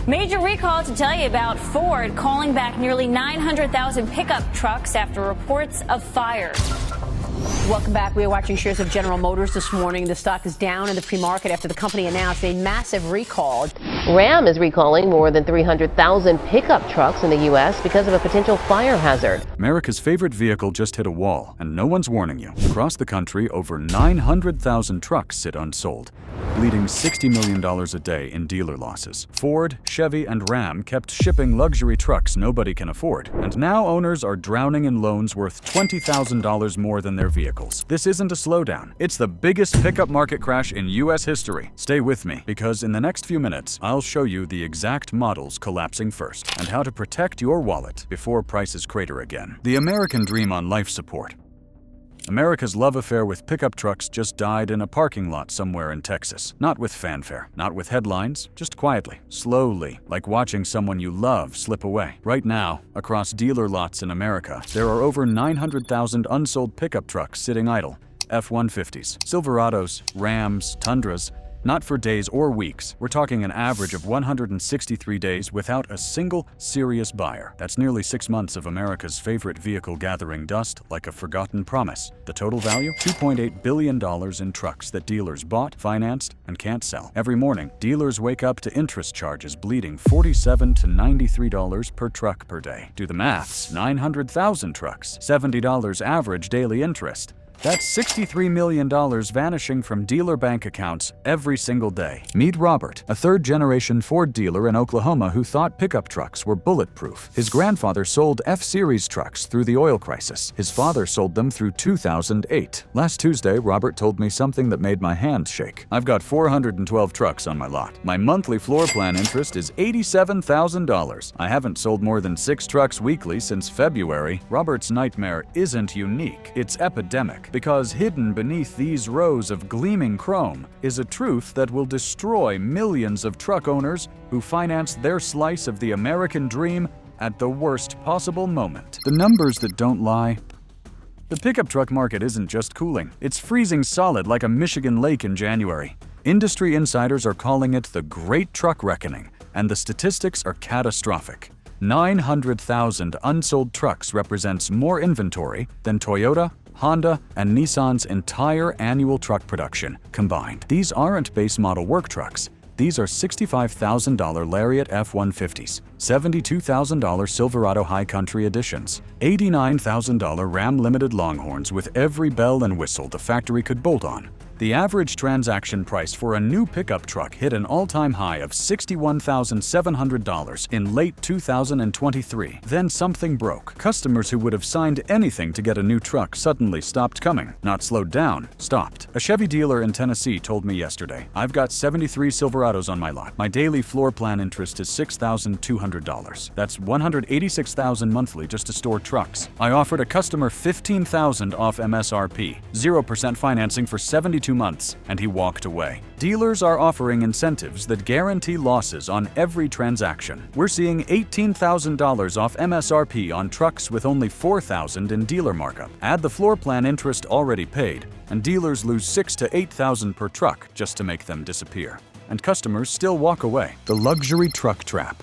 Major recall to tell you about. Ford calling back nearly 900,000 pickup trucks after reports of fires. Welcome back. We are watching shares of General Motors this morning. The stock is down in the pre-market after the company announced a massive recall. Ram is recalling more than 300,000 pickup trucks in the U.S. because of a potential fire hazard. America's favorite vehicle just hit a wall, and no one's warning you. Across the country, over 900,000 trucks sit unsold, bleeding $60 million a day in dealer losses. Ford, Chevy, and Ram kept shipping luxury trucks nobody can afford, and now owners are drowning in loans worth $20,000 more than their vehicles. This isn't a slowdown. It's the biggest pickup market crash in U.S. history. Stay with me, because in the next few minutes, I'll show you the exact models collapsing first and how to protect your wallet before prices crater again. The American dream on life support. America's love affair with pickup trucks just died in a parking lot somewhere in Texas. Not with fanfare, not with headlines, just quietly, slowly, like watching someone you love slip away. Right now, across dealer lots in America, there are over 900,000 unsold pickup trucks sitting idle. F-150s, Silverados, Rams, Tundras. Not for days or weeks. We're talking an average of 163 days without a single serious buyer. That's nearly 6 months of America's favorite vehicle gathering dust like a forgotten promise. The total value? $2.8 billion in trucks that dealers bought, financed, and can't sell. Every morning, dealers wake up to interest charges bleeding $47 to $93 per truck per day. Do the maths. 900,000 trucks, $70 average daily interest. That's $63 million vanishing from dealer bank accounts every single day. Meet Robert, a third-generation Ford dealer in Oklahoma who thought pickup trucks were bulletproof. His grandfather sold F-Series trucks through the oil crisis. His father sold them through 2008. Last Tuesday, Robert told me something that made my hands shake. I've got 412 trucks on my lot. My monthly floor plan interest is $87,000. I haven't sold more than 6 trucks weekly since February. Robert's nightmare isn't unique. It's epidemic. Because hidden beneath these rows of gleaming chrome is a truth that will destroy millions of truck owners who financed their slice of the American dream at the worst possible moment. The numbers that don't lie. The pickup truck market isn't just cooling. It's freezing solid like a Michigan lake in January. Industry insiders are calling it the Great Truck Reckoning, and the statistics are catastrophic. 900,000 unsold trucks represents more inventory than Toyota, Honda, and Nissan's entire annual truck production combined. These aren't base model work trucks. These are $65,000 Lariat F-150s, $72,000 Silverado High Country Editions, $89,000 Ram Limited Longhorns with every bell and whistle the factory could bolt on. The average transaction price for a new pickup truck hit an all-time high of $61,700 in late 2023. Then something broke. Customers who would have signed anything to get a new truck suddenly stopped coming. Not slowed down, stopped. A Chevy dealer in Tennessee told me yesterday, "I've got 73 Silverados on my lot. My daily floor plan interest is $6,200. That's $186,000 monthly just to store trucks. I offered a customer $15,000 off MSRP, 0% financing for 72 months, and he walked away." Dealers are offering incentives that guarantee losses on every transaction. We're seeing $18,000 off MSRP on trucks with only $4,000 in dealer markup. Add the floor plan interest already paid, and dealers lose $6,000 to $8,000 per truck just to make them disappear. And customers still walk away. The luxury truck trap.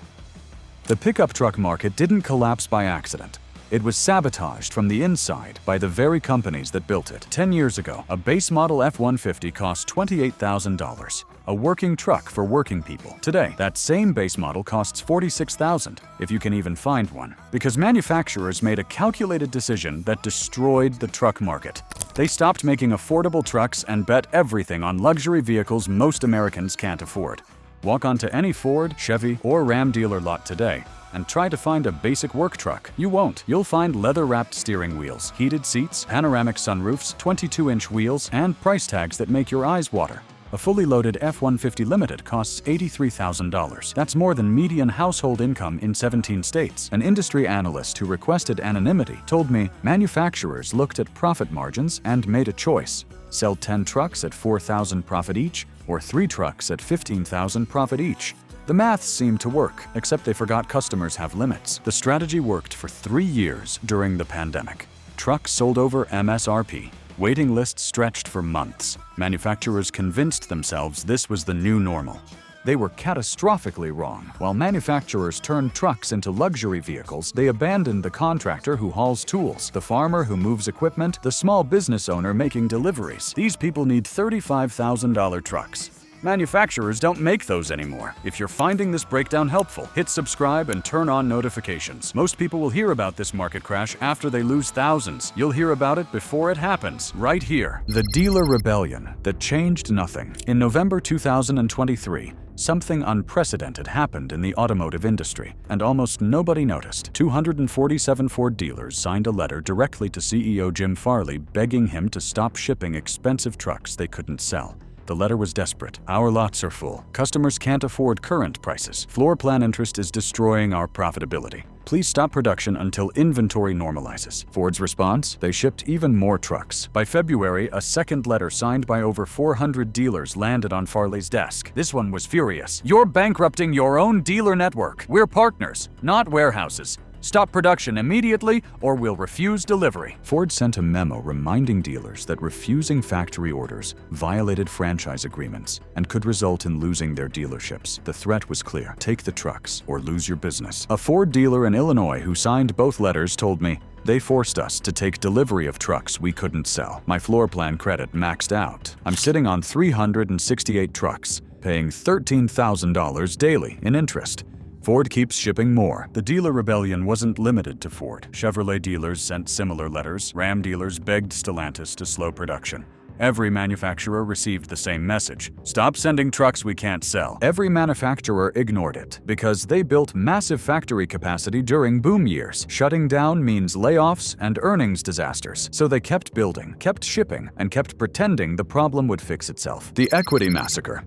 The pickup truck market didn't collapse by accident. It was sabotaged from the inside by the very companies that built it. 10 years ago, a base model F-150 cost $28,000, a working truck for working people. Today, that same base model costs $46,000, if you can even find one, because manufacturers made a calculated decision that destroyed the truck market. They stopped making affordable trucks and bet everything on luxury vehicles most Americans can't afford. Walk onto any Ford, Chevy, or Ram dealer lot today and try to find a basic work truck. You won't. You'll find leather-wrapped steering wheels, heated seats, panoramic sunroofs, 22-inch wheels, and price tags that make your eyes water. A fully loaded F-150 Limited costs $83,000. That's more than median household income in 17 states. An industry analyst who requested anonymity told me manufacturers looked at profit margins and made a choice. Sell 10 trucks at $4,000 profit each, or 3 trucks at $15,000 profit each. The maths seemed to work, except they forgot customers have limits. The strategy worked for 3 years during the pandemic. Trucks sold over MSRP. Waiting lists stretched for months. Manufacturers convinced themselves this was the new normal. They were catastrophically wrong. While manufacturers turned trucks into luxury vehicles, they abandoned the contractor who hauls tools, the farmer who moves equipment, the small business owner making deliveries. These people need $35,000 trucks. Manufacturers don't make those anymore. If you're finding this breakdown helpful, hit subscribe and turn on notifications. Most people will hear about this market crash after they lose thousands. You'll hear about it before it happens, right here. The dealer rebellion that changed nothing. In November 2023, something unprecedented happened in the automotive industry, and almost nobody noticed. 247 Ford dealers signed a letter directly to CEO Jim Farley begging him to stop shipping expensive trucks they couldn't sell. The letter was desperate. Our lots are full. Customers can't afford current prices. Floor plan interest is destroying our profitability. Please stop production until inventory normalizes. Ford's response? They shipped even more trucks. By February, a second letter signed by over 400 dealers landed on Farley's desk. This one was furious. You're bankrupting your own dealer network. We're partners, not warehouses. Stop production immediately or we'll refuse delivery. Ford sent a memo reminding dealers that refusing factory orders violated franchise agreements and could result in losing their dealerships. The threat was clear. Take the trucks or lose your business. A Ford dealer in Illinois who signed both letters told me, "They forced us to take delivery of trucks we couldn't sell. My floor plan credit maxed out. I'm sitting on 368 trucks, paying $13,000 daily in interest." Ford keeps shipping more. The dealer rebellion wasn't limited to Ford. Chevrolet dealers sent similar letters. Ram dealers begged Stellantis to slow production. Every manufacturer received the same message. Stop sending trucks we can't sell. Every manufacturer ignored it because they built massive factory capacity during boom years. Shutting down means layoffs and earnings disasters. So they kept building, kept shipping, and kept pretending the problem would fix itself. The equity massacre.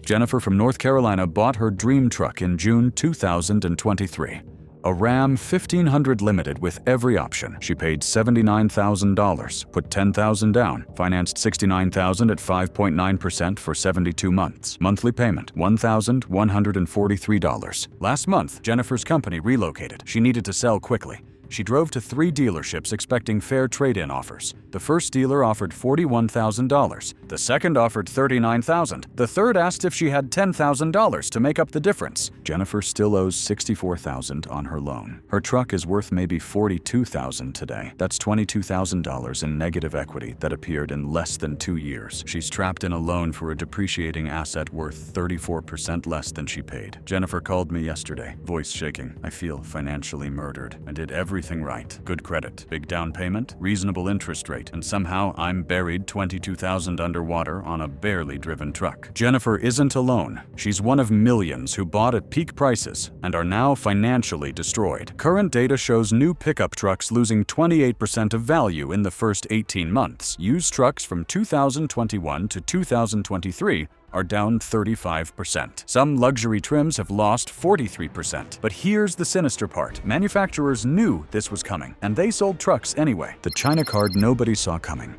Jennifer from North Carolina bought her dream truck in June 2023. A Ram 1500 Limited with every option. She paid $79,000, put $10,000 down, financed $69,000 at 5.9% for 72 months. Monthly payment, $1,143. Last month, Jennifer's company relocated. She needed to sell quickly. She drove to 3 dealerships expecting fair trade-in offers. The first dealer offered $41,000. The second offered $39,000. The third asked if she had $10,000 to make up the difference. Jennifer still owes $64,000 on her loan. Her truck is worth maybe $42,000 today. That's $22,000 in negative equity that appeared in less than 2 years. She's trapped in a loan for a depreciating asset worth 34% less than she paid. Jennifer called me yesterday, voice shaking. I feel financially murdered. I did everything right. Good credit, big down payment, reasonable interest rate, and somehow I'm buried $22,000 underwater on a barely driven truck. Jennifer isn't alone. She's one of millions who bought at peak prices and are now financially destroyed. Current data shows new pickup trucks losing 28% of value in the first 18 months. Used trucks from 2021 to 2023 are down 35%. Some luxury trims have lost 43%. But here's the sinister part. Manufacturers knew this was coming, and they sold trucks anyway. The China card nobody saw coming.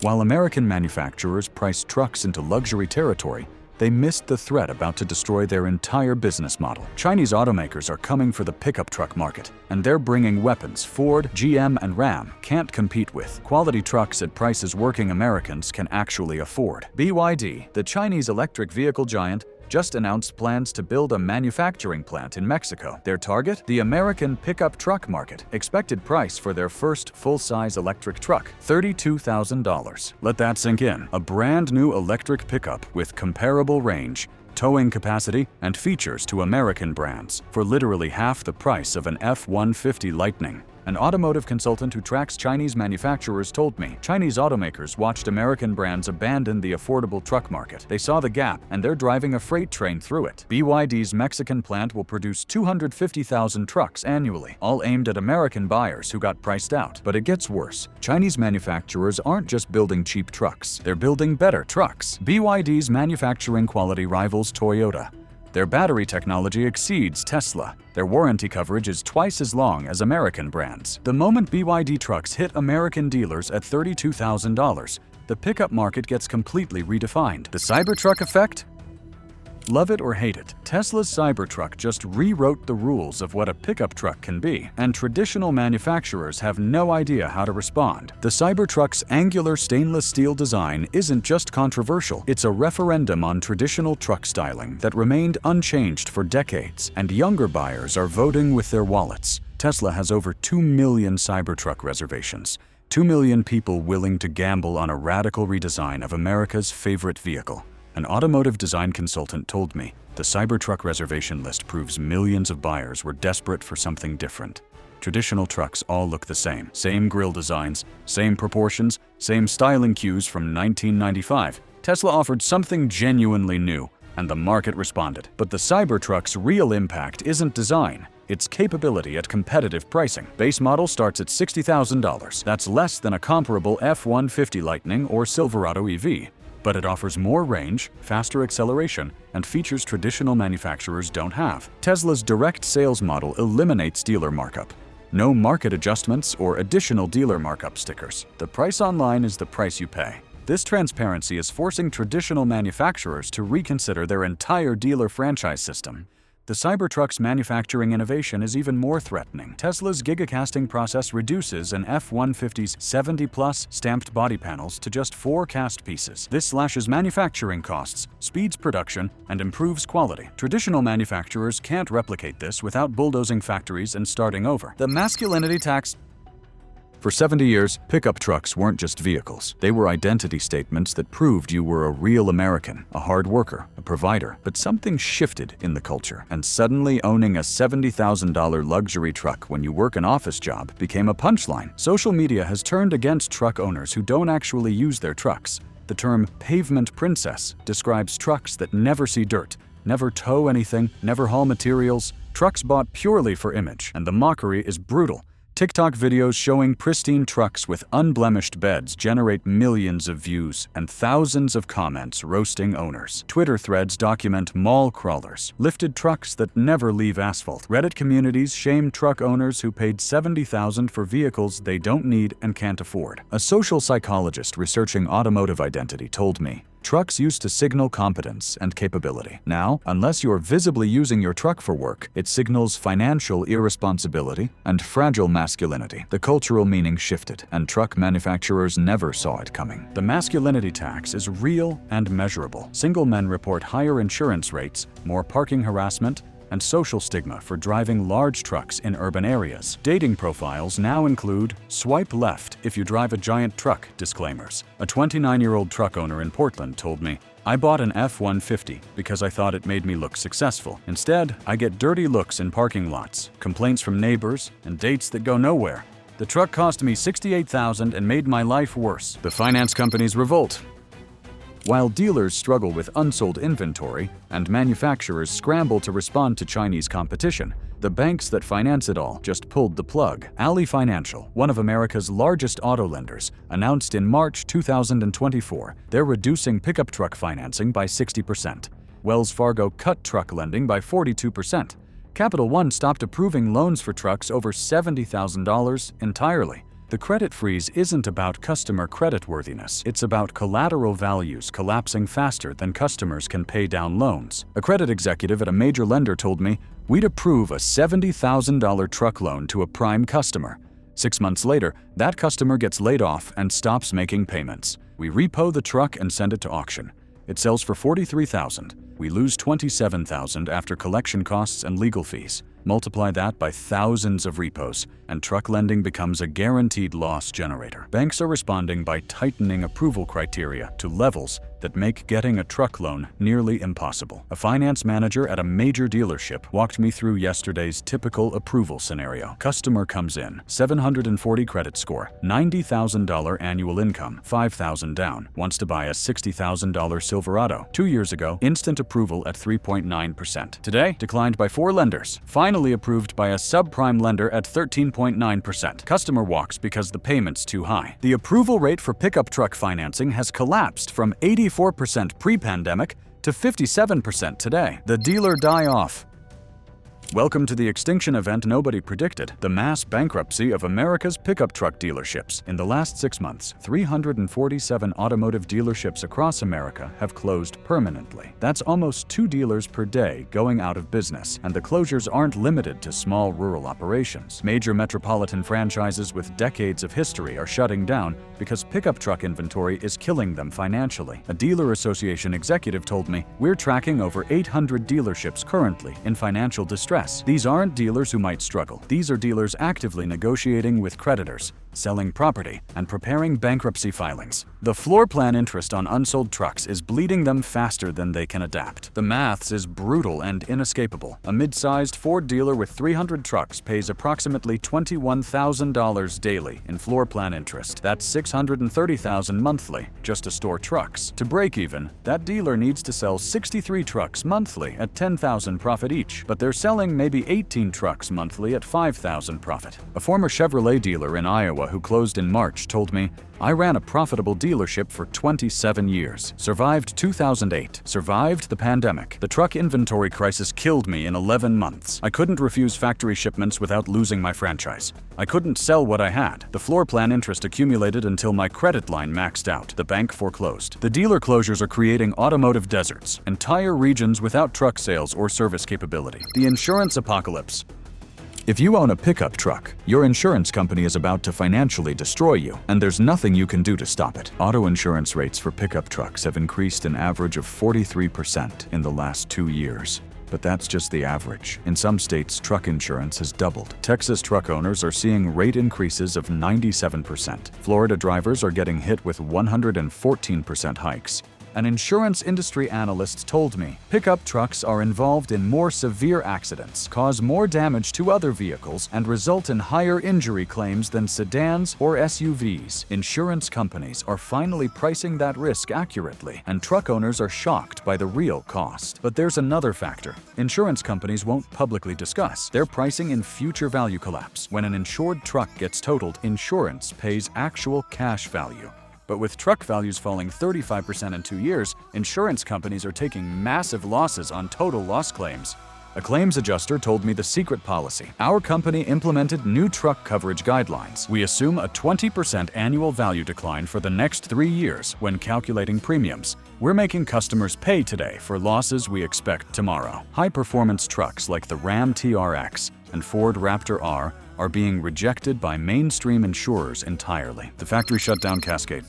While American manufacturers priced trucks into luxury territory, they missed the threat about to destroy their entire business model. Chinese automakers are coming for the pickup truck market, and they're bringing weapons Ford, GM, and Ram can't compete with. Quality trucks at prices working Americans can actually afford. BYD, the Chinese electric vehicle giant, just announced plans to build a manufacturing plant in Mexico. Their target? The American pickup truck market. Expected price for their first full-size electric truck, $32,000. Let that sink in. A brand new electric pickup with comparable range, towing capacity, and features to American brands for literally half the price of an F-150 Lightning. An automotive consultant who tracks Chinese manufacturers told me Chinese automakers watched American brands abandon the affordable truck market. They saw the gap, and they're driving a freight train through it. BYD's Mexican plant will produce 250,000 trucks annually, all aimed at American buyers who got priced out. But it gets worse. Chinese manufacturers aren't just building cheap trucks. They're building better trucks. BYD's manufacturing quality rivals Toyota. Their battery technology exceeds Tesla. Their warranty coverage is twice as long as American brands. The moment BYD trucks hit American dealers at $32,000, the pickup market gets completely redefined. The Cybertruck effect? Love it or hate it, Tesla's Cybertruck just rewrote the rules of what a pickup truck can be, and traditional manufacturers have no idea how to respond. The Cybertruck's angular stainless steel design isn't just controversial, it's a referendum on traditional truck styling that remained unchanged for decades, and younger buyers are voting with their wallets. Tesla has over 2 million Cybertruck reservations. 2 million people willing to gamble on a radical redesign of America's favorite vehicle. An automotive design consultant told me the Cybertruck reservation list proves millions of buyers were desperate for something different. Traditional trucks all look the same grille designs, same proportions, same styling cues from 1995. Tesla offered something genuinely new, and the market responded. But the Cybertruck's real impact isn't design. It's capability at competitive pricing. Base model starts at $60,000. That's less than a comparable F-150 Lightning or Silverado EV. But it offers more range, faster acceleration, and features traditional manufacturers don't have. Tesla's direct sales model eliminates dealer markup. No market adjustments or additional dealer markup stickers. The price online is the price you pay. This transparency is forcing traditional manufacturers to reconsider their entire dealer franchise system. The Cybertruck's manufacturing innovation is even more threatening. Tesla's gigacasting process reduces an F-150's 70-plus stamped body panels to just 4 cast pieces. This slashes manufacturing costs, speeds production, and improves quality. Traditional manufacturers can't replicate this without bulldozing factories and starting over. The masculinity tax. For 70 years, pickup trucks weren't just vehicles. They were identity statements that proved you were a real American, a hard worker, a provider. But something shifted in the culture, and suddenly owning a $70,000 luxury truck when you work an office job became a punchline. Social media has turned against truck owners who don't actually use their trucks. The term pavement princess describes trucks that never see dirt, never tow anything, never haul materials, trucks bought purely for image, and the mockery is brutal. TikTok videos showing pristine trucks with unblemished beds generate millions of views and thousands of comments roasting owners. Twitter threads document mall crawlers, lifted trucks that never leave asphalt. Reddit communities shame truck owners who paid $70,000 for vehicles they don't need and can't afford. A social psychologist researching automotive identity told me, trucks used to signal competence and capability. Now, unless you're visibly using your truck for work, it signals financial irresponsibility and fragile masculinity. The cultural meaning shifted, and truck manufacturers never saw it coming. The masculinity tax is real and measurable. Single men report higher insurance rates, more parking harassment, and social stigma for driving large trucks in urban areas. Dating profiles now include swipe left if you drive a giant truck disclaimers. A 29-year-old truck owner in Portland told me, I bought an F-150 because I thought it made me look successful. Instead, I get dirty looks in parking lots, complaints from neighbors, and dates that go nowhere. The truck cost me $68,000 and made my life worse. The finance companies revolt. While dealers struggle with unsold inventory and manufacturers scramble to respond to Chinese competition, the banks that finance it all just pulled the plug. Ally Financial, one of America's largest auto lenders, announced in March 2024 they're reducing pickup truck financing by 60%. Wells Fargo cut truck lending by 42%. Capital One stopped approving loans for trucks over $70,000 entirely. The credit freeze isn't about customer creditworthiness. It's about collateral values collapsing faster than customers can pay down loans. A credit executive at a major lender told me, we'd approve a $70,000 truck loan to a prime customer. 6 months later, that customer gets laid off and stops making payments. We repo the truck and send it to auction. It sells for $43,000. We lose $27,000 after collection costs and legal fees. Multiply that by thousands of repos, and truck lending becomes a guaranteed loss generator. Banks are responding by tightening approval criteria to levels that make getting a truck loan nearly impossible. A finance manager at a major dealership walked me through yesterday's typical approval scenario. Customer comes in, 740 credit score, $90,000 annual income, $5,000 down, wants to buy a $60,000 Silverado. 2 years ago, instant approval at 3.9%. Today, declined by 4 lenders. Finally approved by a subprime lender at 13.9%. Customer walks because the payment's too high. The approval rate for pickup truck financing has collapsed from 84% pre-pandemic to 57% today. The dealer die-off. Welcome to the extinction event nobody predicted, the mass bankruptcy of America's pickup truck dealerships. In the last 6 months, 347 automotive dealerships across America have closed permanently. That's almost 2 dealers per day going out of business, and the closures aren't limited to small rural operations. Major metropolitan franchises with decades of history are shutting down because pickup truck inventory is killing them financially. A dealer association executive told me, "We're tracking over 800 dealerships currently in financial distress. These aren't dealers who might struggle. These are dealers actively negotiating with creditors, selling property, and preparing bankruptcy filings. The floor plan interest on unsold trucks is bleeding them faster than they can adapt. The maths is brutal and inescapable. A mid-sized Ford dealer with 300 trucks pays approximately $21,000 daily in floor plan interest. That's $630,000 monthly just to store trucks. To break even, that dealer needs to sell 63 trucks monthly at $10,000 profit each, but they're selling maybe 18 trucks monthly at $5,000 profit. A former Chevrolet dealer in Iowa who closed in March told me, "I ran a profitable dealership for 27 years. Survived 2008. Survived the pandemic. The truck inventory crisis killed me in 11 months. I couldn't refuse factory shipments without losing my franchise. I couldn't sell what I had. The floor plan interest accumulated until my credit line maxed out. The bank foreclosed." The dealer closures are creating automotive deserts, entire regions without truck sales or service capability. The insurance apocalypse. If you own a pickup truck, your insurance company is about to financially destroy you, and there's nothing you can do to stop it. Auto insurance rates for pickup trucks have increased an average of 43% in the last 2 years. But that's just the average. In some states, truck insurance has doubled. Texas truck owners are seeing rate increases of 97%. Florida drivers are getting hit with 114% hikes. An insurance industry analyst told me pickup trucks are involved in more severe accidents, cause more damage to other vehicles, and result in higher injury claims than sedans or SUVs. Insurance companies are finally pricing that risk accurately, and truck owners are shocked by the real cost. But there's another factor. Insurance companies won't publicly discuss. They're pricing in future value collapse. When an insured truck gets totaled, insurance pays actual cash value. But with truck values falling 35% in 2 years, insurance companies are taking massive losses on total loss claims. A claims adjuster told me the secret policy. Our company implemented new truck coverage guidelines. We assume a 20% annual value decline for the next 3 years when calculating premiums. We're making customers pay today for losses we expect tomorrow. High-performance trucks like the Ram TRX and Ford Raptor R are being rejected by mainstream insurers entirely. The factory shutdown cascade.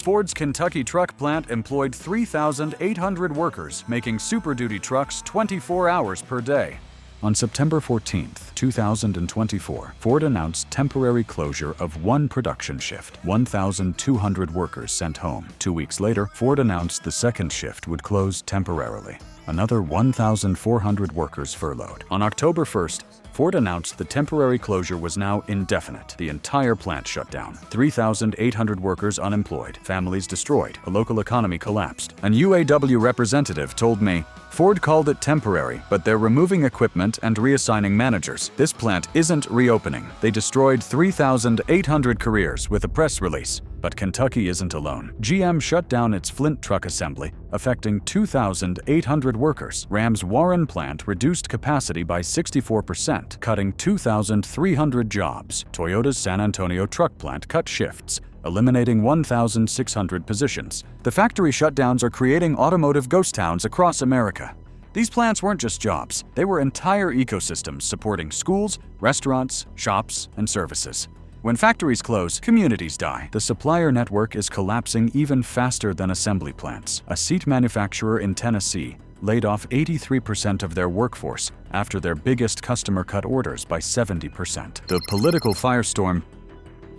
Ford's Kentucky truck plant employed 3,800 workers, making Super Duty trucks 24 hours per day. On September 14, 2024, Ford announced temporary closure of 1 production shift, 1,200 workers sent home. 2 weeks later, Ford announced the second shift would close temporarily. Another 1,400 workers furloughed. On October 1st, Ford announced the temporary closure was now indefinite. The entire plant shut down. 3,800 workers unemployed, families destroyed, a local economy collapsed. An UAW representative told me, Ford called it temporary, but they're removing equipment and reassigning managers. This plant isn't reopening. They destroyed 3,800 careers with a press release. But Kentucky isn't alone. GM shut down its Flint truck assembly, affecting 2,800 workers. Ram's Warren plant reduced capacity by 64%, cutting 2,300 jobs. Toyota's San Antonio truck plant cut shifts, eliminating 1,600 positions. The factory shutdowns are creating automotive ghost towns across America. These plants weren't just jobs. They were entire ecosystems supporting schools, restaurants, shops, and services. When factories close, communities die. The supplier network is collapsing even faster than assembly plants. A seat manufacturer in Tennessee laid off 83% of their workforce after their biggest customer cut orders by 70%. The political firestorm.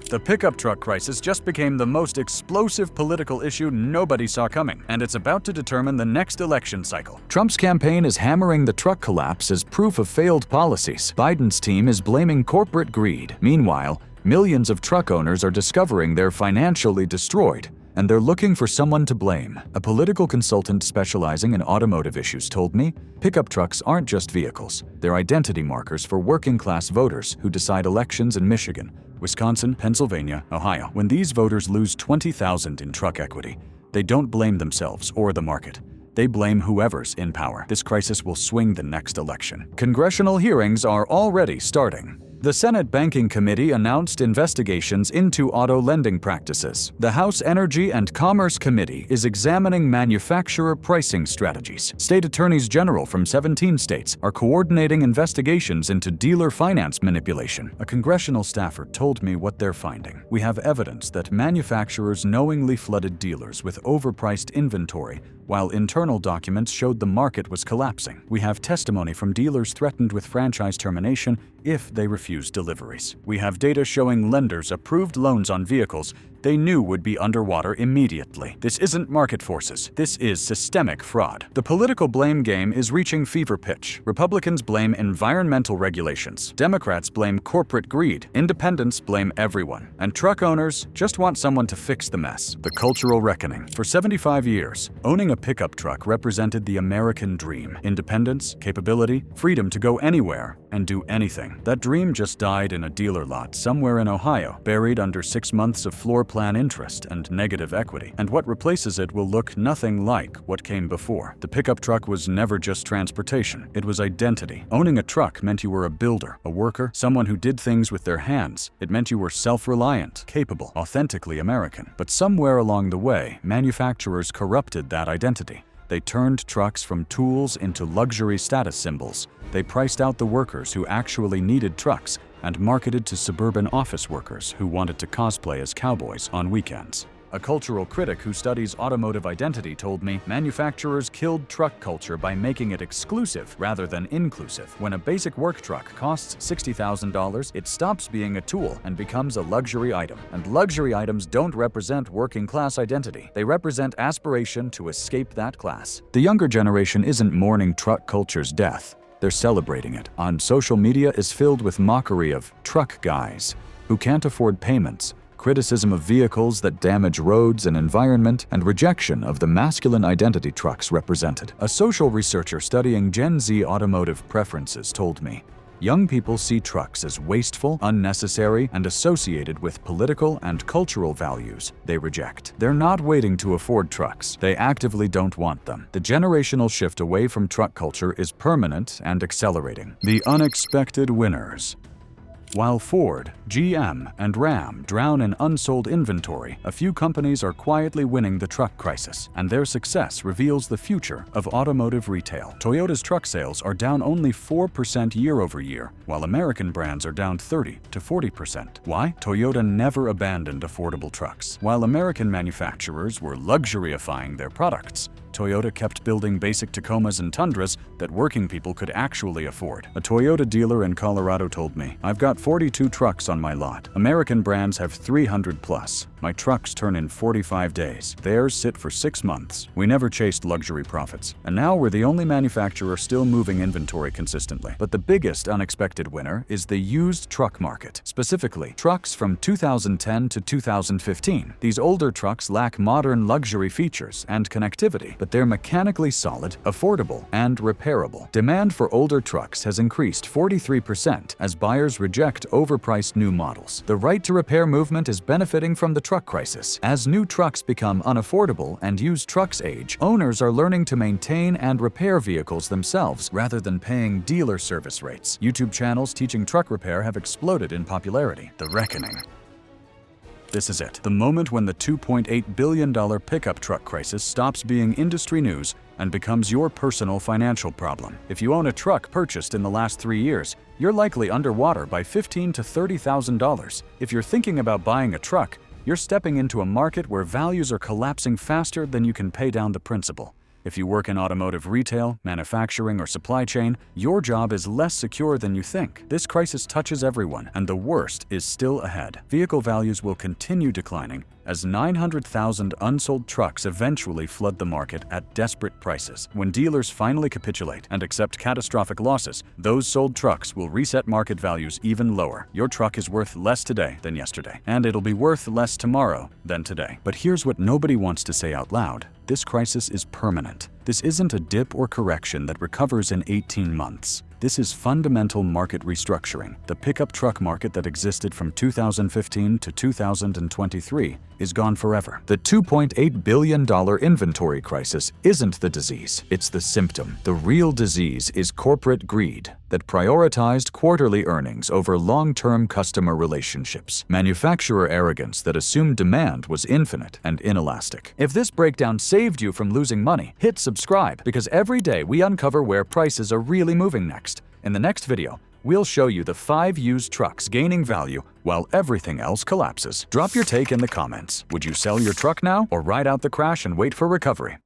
The pickup truck crisis just became the most explosive political issue nobody saw coming, and it's about to determine the next election cycle. Trump's campaign is hammering the truck collapse as proof of failed policies. Biden's team is blaming corporate greed. Meanwhile, millions of truck owners are discovering they're financially destroyed, and they're looking for someone to blame. A political consultant specializing in automotive issues told me, pickup trucks aren't just vehicles. They're identity markers for working-class voters who decide elections in Michigan, Wisconsin, Pennsylvania, Ohio. When these voters lose $20,000 in truck equity, they don't blame themselves or the market. They blame whoever's in power. This crisis will swing the next election. Congressional hearings are already starting. The Senate Banking Committee announced investigations into auto lending practices. The House Energy and Commerce Committee is examining manufacturer pricing strategies. State attorneys general from 17 states are coordinating investigations into dealer finance manipulation. A congressional staffer told me what they're finding. We have evidence that manufacturers knowingly flooded dealers with overpriced inventory, while internal documents showed the market was collapsing. We have testimony from dealers threatened with franchise termination if they refuse deliveries. We have data showing lenders approved loans on vehicles they knew would be underwater immediately. This isn't market forces. This is systemic fraud. The political blame game is reaching fever pitch. Republicans blame environmental regulations. Democrats blame corporate greed. Independents blame everyone. And truck owners just want someone to fix the mess. The cultural reckoning. For 75 years, owning a pickup truck represented the American dream. Independence, capability, freedom to go anywhere and do anything. That dream just died in a dealer lot somewhere in Ohio, buried under 6 months of floor plan interest and negative equity. And what replaces it will look nothing like what came before. The pickup truck was never just transportation. It was identity. Owning a truck meant you were a builder, a worker, someone who did things with their hands. It meant you were self-reliant, capable, authentically American. But somewhere along the way, manufacturers corrupted that identity. They turned trucks from tools into luxury status symbols. They priced out the workers who actually needed trucks and marketed to suburban office workers who wanted to cosplay as cowboys on weekends. A cultural critic who studies automotive identity told me manufacturers killed truck culture by making it exclusive rather than inclusive. When a basic work truck costs $60,000, it stops being a tool and becomes a luxury item. And luxury items don't represent working class identity. They represent aspiration to escape that class. The younger generation isn't mourning truck culture's death. They're celebrating it. On social media is filled with mockery of truck guys who can't afford payments, criticism of vehicles that damage roads and environment, and rejection of the masculine identity trucks represented. A social researcher studying Gen Z automotive preferences told me, young people see trucks as wasteful, unnecessary, and associated with political and cultural values they reject. They're not waiting to afford trucks. They actively don't want them. The generational shift away from truck culture is permanent and accelerating. The unexpected winners. While Ford, GM, and Ram drown in unsold inventory, a few companies are quietly winning the truck crisis, and their success reveals the future of automotive retail. Toyota's truck sales are down only 4% year over year, while American brands are down 30 to 40%. Why? Toyota never abandoned affordable trucks. While American manufacturers were luxuryifying their products, Toyota kept building basic Tacomas and Tundras that working people could actually afford. A Toyota dealer in Colorado told me, "I've got 42 trucks on my lot. American brands have 300 plus. My trucks turn in 45 days. Theirs sit for 6 months. We never chased luxury profits. And now we're the only manufacturer still moving inventory consistently." But the biggest unexpected winner is the used truck market, specifically trucks from 2010 to 2015. These older trucks lack modern luxury features and connectivity, but they're mechanically solid, affordable, and repairable. Demand for older trucks has increased 43% as buyers reject overpriced new models. The right to repair movement is benefiting from the truck crisis. As new trucks become unaffordable and used trucks age, owners are learning to maintain and repair vehicles themselves rather than paying dealer service rates. YouTube channels teaching truck repair have exploded in popularity. The reckoning. This is it. The moment when the $2.8 billion pickup truck crisis stops being industry news and becomes your personal financial problem. If you own a truck purchased in the last 3 years, you're likely underwater by $15,000 to $30,000. If you're thinking about buying a truck, you're stepping into a market where values are collapsing faster than you can pay down the principal. If you work in automotive retail, manufacturing, or supply chain, your job is less secure than you think. This crisis touches everyone, and the worst is still ahead. Vehicle values will continue declining as 900,000 unsold trucks eventually flood the market at desperate prices. When dealers finally capitulate and accept catastrophic losses, those sold trucks will reset market values even lower. Your truck is worth less today than yesterday, and it'll be worth less tomorrow than today. But here's what nobody wants to say out loud. This crisis is permanent. This isn't a dip or correction that recovers in 18 months. This is fundamental market restructuring. The pickup truck market that existed from 2015 to 2023 is gone forever. The $2.8 billion inventory crisis isn't the disease, it's the symptom. The real disease is corporate greed that prioritized quarterly earnings over long-term customer relationships. Manufacturer arrogance that assumed demand was infinite and inelastic. If this breakdown saved you from losing money, hit subscribe, because every day we uncover where prices are really moving next. In the next video, we'll show you the 5 used trucks gaining value while everything else collapses. Drop your take in the comments. Would you sell your truck now or ride out the crash and wait for recovery?